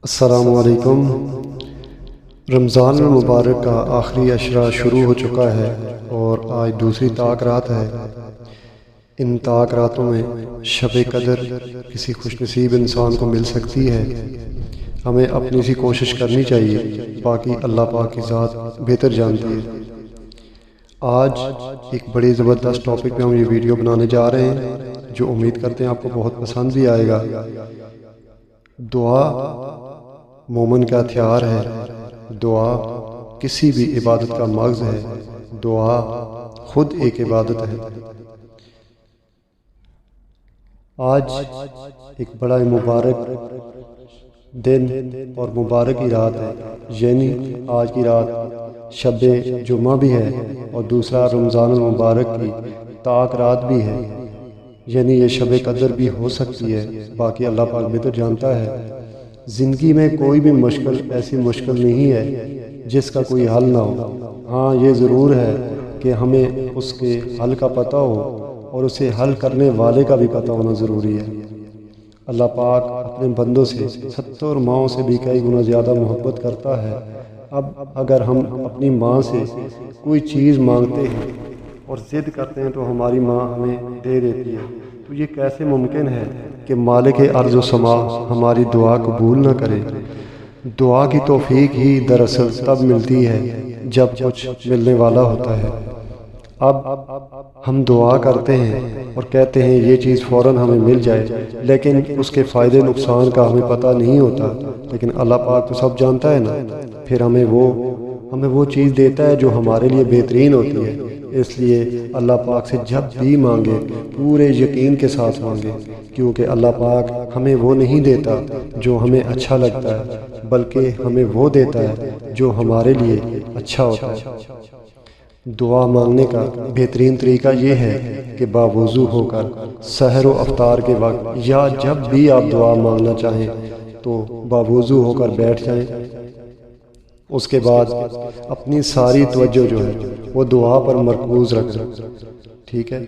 السلام علیکم۔ رمضان المبارک کا آخری عشرہ شروع ہو چکا ہے اور آج دوسری طاق رات ہے۔ ان طاق راتوں میں شب قدر کسی خوش نصیب انسان کو مل سکتی ہے۔ ہمیں اپنی سی کوشش کرنی چاہیے، باقی اللہ پاک کی ذات بہتر جانتی ہے۔ آج ایک بڑی زبردست ٹاپک پہ ہم یہ ویڈیو بنانے جا رہے ہیں جو امید کرتے ہیں آپ کو بہت پسند بھی آئے گا۔ دعا مومن کا ہتھیار ہے، دعا کسی بھی عبادت کا مغز ہے، دعا خود ایک عبادت ہے۔ آج ایک بڑا مبارک دن اور مبارک کی رات ہے، یعنی آج کی رات شب جمعہ بھی ہے اور دوسرا رمضان المبارک کی طاق رات بھی ہے، یعنی یہ شب قدر بھی ہو سکتی ہے، باقی اللہ پاک بہتر جانتا ہے۔ زندگی میں کوئی بھی مشکل ایسی مشکل نہیں ہے جس کا کوئی حل نہ ہو۔ ہاں یہ ضرور ہے کہ ہمیں اس کے حل کا پتہ ہو اور اسے حل کرنے والے کا بھی پتہ ہونا ضروری ہے۔ اللہ پاک اپنے بندوں سے 70 ماؤں سے بھی کئی گنا زیادہ محبت کرتا ہے۔ اب اگر ہم اپنی ماں سے کوئی چیز مانگتے ہیں اور ضد کرتے ہیں تو ہماری ماں ہمیں دے دیتی ہے، تو یہ کیسے ممکن ہے کہ مالک ارض و سما ہماری دعا قبول نہ کرے؟ دعا کی توفیق ہی دراصل تب ملتی ہے جب کچھ ملنے والا ہوتا ہے۔ اب ہم دعا کرتے ہیں اور کہتے ہیں یہ چیز فوراً ہمیں مل جائے، لیکن اس کے فائدے نقصان کا ہمیں پتہ نہیں ہوتا، لیکن اللہ پاک تو سب جانتا ہے نا، پھر ہمیں وہ چیز دیتا ہے جو ہمارے لیے بہترین ہوتی ہے۔ اس لیے اللہ پاک سے جب بھی مانگے پورے یقین کے ساتھ مانگے، کیونکہ اللہ پاک ہمیں وہ نہیں دیتا جو ہمیں اچھا لگتا ہے، بلکہ ہمیں وہ دیتا ہے جو ہمارے لیے اچھا ہوتا ہے۔ دعا مانگنے کا بہترین طریقہ یہ ہے کہ باوضو ہو کر سحر و افطار کے وقت یا جب بھی آپ دعا مانگنا چاہیں تو باوضو ہو کر بیٹھ جائیں۔ اس کے بعد اپنی ساری توجہ جو ہے وہ دعا پر مرکوز رکھیں، ٹھیک ہے؟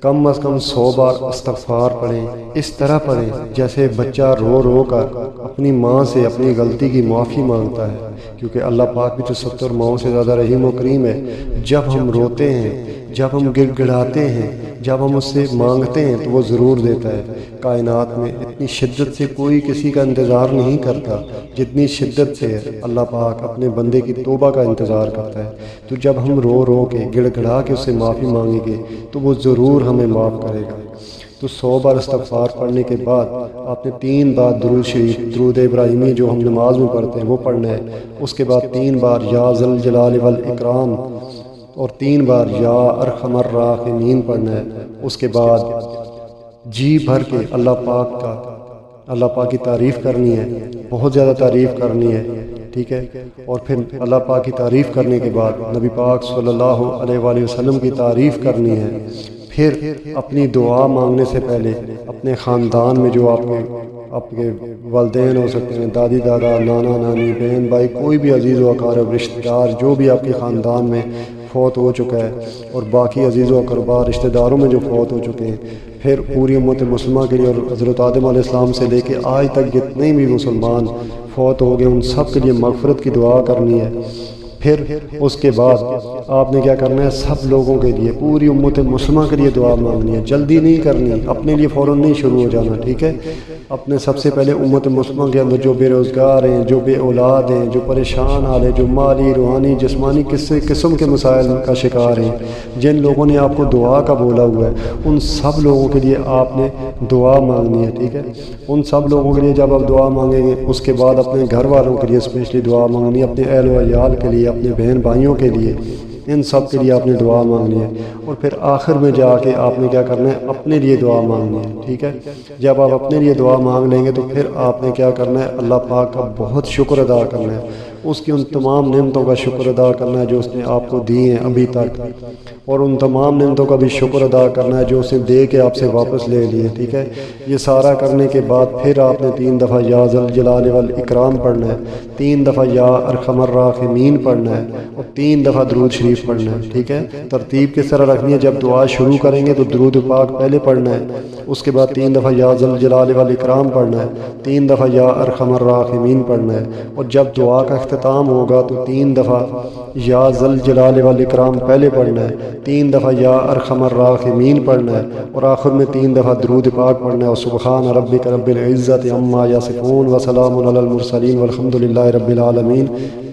کم از کم 100 بار استغفار پڑھیں، اس طرح پڑھیں جیسے بچہ رو رو کر اپنی ماں سے اپنی غلطی کی معافی مانگتا ہے، کیونکہ اللہ پاک بھی تو 70 ماؤں سے زیادہ رحیم و کریم ہے۔ جب ہم روتے ہیں، جب ہم گڑ گڑاتے ہیں، جب ہم اس سے مانگتے ہیں تو وہ ضرور دیتا ہے۔ کائنات میں اتنی شدت سے کوئی کسی کا انتظار نہیں کرتا جتنی شدت سے اللہ پاک اپنے بندے کی توبہ کا انتظار کرتا ہے۔ تو جب ہم رو رو کے گڑ گڑا کے اس سے معافی مانگیں گے تو وہ ضرور ہمیں معاف کرے گا۔ تو 100 بار استغفار پڑھنے کے بعد آپ نے 3 بار درود شریف، درود ابراہیمی جو ہم نماز میں پڑھتے ہیں وہ پڑھنا ہے۔ اس کے بعد 3 بار یا ذا الجلال والاکرام اور 3 بار یا ارحم الراحمین پڑھنا ہے۔ اس کے بعد جی بھر کے اللہ پاک کی تعریف کرنی ہے، بہت زیادہ تعریف کرنی ہے، ٹھیک ہے؟ اور پھر اللہ پاک کی تعریف کرنے کے بعد نبی پاک صلی اللہ علیہ وآلہ وسلم کی تعریف کرنی ہے۔ پھر اپنی دعا مانگنے سے پہلے اپنے خاندان میں جو آپ کے والدین ہو سکتے ہیں، دادی دادا، نانا نانی، بہن بھائی، کوئی بھی عزیز و اقارب رشتہ دار جو بھی آپ کے خاندان میں فوت ہو چکا ہے، اور باقی عزیز و اقربا رشتہ داروں میں جو فوت ہو چکے ہیں، پھر پوری امت مسلمہ کے لیے اور حضرت آدم علیہ السلام سے لے کے آج تک جتنے بھی مسلمان فوت ہو گئے ان سب کے لیے مغفرت کی دعا کرنی ہے۔ پھر اس کے بعد آپ نے کیا کرنا ہے؟ سب لوگوں کے لیے، پوری امت مسلمہ کے لیے دعا مانگنی ہے۔ جلدی نہیں کرنی، اپنے لیے فوراً نہیں شروع ہو جانا، ٹھیک ہے؟ اپنے سب سے پہلے امت مسلمہ کے اندر جو بے روزگار ہیں، جو بے اولاد ہیں، جو پریشان حال ہیں، جو مالی، روحانی، جسمانی کسی قسم کے مسائل کا شکار ہیں، جن لوگوں نے آپ کو دعا کا بولا ہوا ہے، ان سب لوگوں کے لیے آپ نے دعا مانگنی ہے، ٹھیک ہے؟ ان سب لوگوں کے لیے جب آپ دعا مانگیں گے، اس کے بعد اپنے گھر والوں کے لیے اسپیشلی دعا مانگنی ہے، اپنے اہل و عیال کے لیے، اپنے بہن بھائیوں کے لیے، ان سب کے لیے آپ نے دعا مانگنی ہے۔ اور پھر آخر میں جا کے آپ نے کیا کرنا ہے؟ اپنے لیے دعا مانگنی ہے، ٹھیک ہے؟ جب آپ اپنے لیے دعا مانگ لیں گے تو پھر آپ نے کیا کرنا ہے؟ اللہ پاک کا بہت شکر ادا کرنا ہے، اس کی ان تمام نعمتوں کا شکر ادا کرنا ہے جو اس نے آپ کو دی ہیں ابھی تک، اور ان تمام نعمتوں کا بھی شکر ادا کرنا ہے جو اس نے دے کے آپ سے واپس لے لیے، ٹھیک ہے۔ یہ سارا کرنے کے بعد پھر آپ نے 3 دفعہ یا ذل جلال والاکرام پڑھنا ہے، 3 دفعہ یا ارحم الراحمین پڑھنا ہے، اور 3 دفعہ درود شریف پڑھنا ہے، ٹھیک ہے۔ ترتیب کس طرح رکھنی ہے، جب دعا شروع کریں گے تو درود پاک پہلے پڑھنا ہے، اس کے بعد 3 دفعہ یا ذل جلال والاکرام پڑھنا ہے، 3 دفعہ یا ارحم الراحمین پڑھنا ہے، اور جب دعا کا اختتام ہوگا تو 3 دفعہ یا ذل جلال والاکرام پہلے پڑھنا ہے، 3 دفعہ یا ارحم الراحمین پڑھنا ہے، اور آخر میں 3 دفعہ درود پاک پڑھنا ہے، اور سبحان ربک رب العزت عما یصفون وسلام علی المرسلین والحمد للہ رب العالمین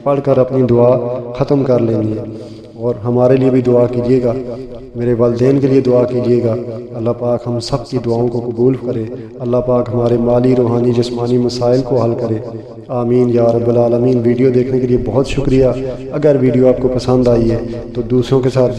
پڑھ کر اپنی دعا ختم کر لینی ہے۔ اور ہمارے لیے بھی دعا کیجیے گا، میرے والدین کے لیے دعا کیجیے گا، اللہ پاک ہم سب کی دعاؤں کو قبول کرے، اللہ پاک ہمارے مالی، روحانی، جسمانی مسائل کو حل کرے، آمین یا رب العالمین۔ ویڈیو دیکھنے کے لیے بہت شکریہ۔ اگر ویڈیو آپ کو پسند آئی ہے تو دوسروں کے ساتھ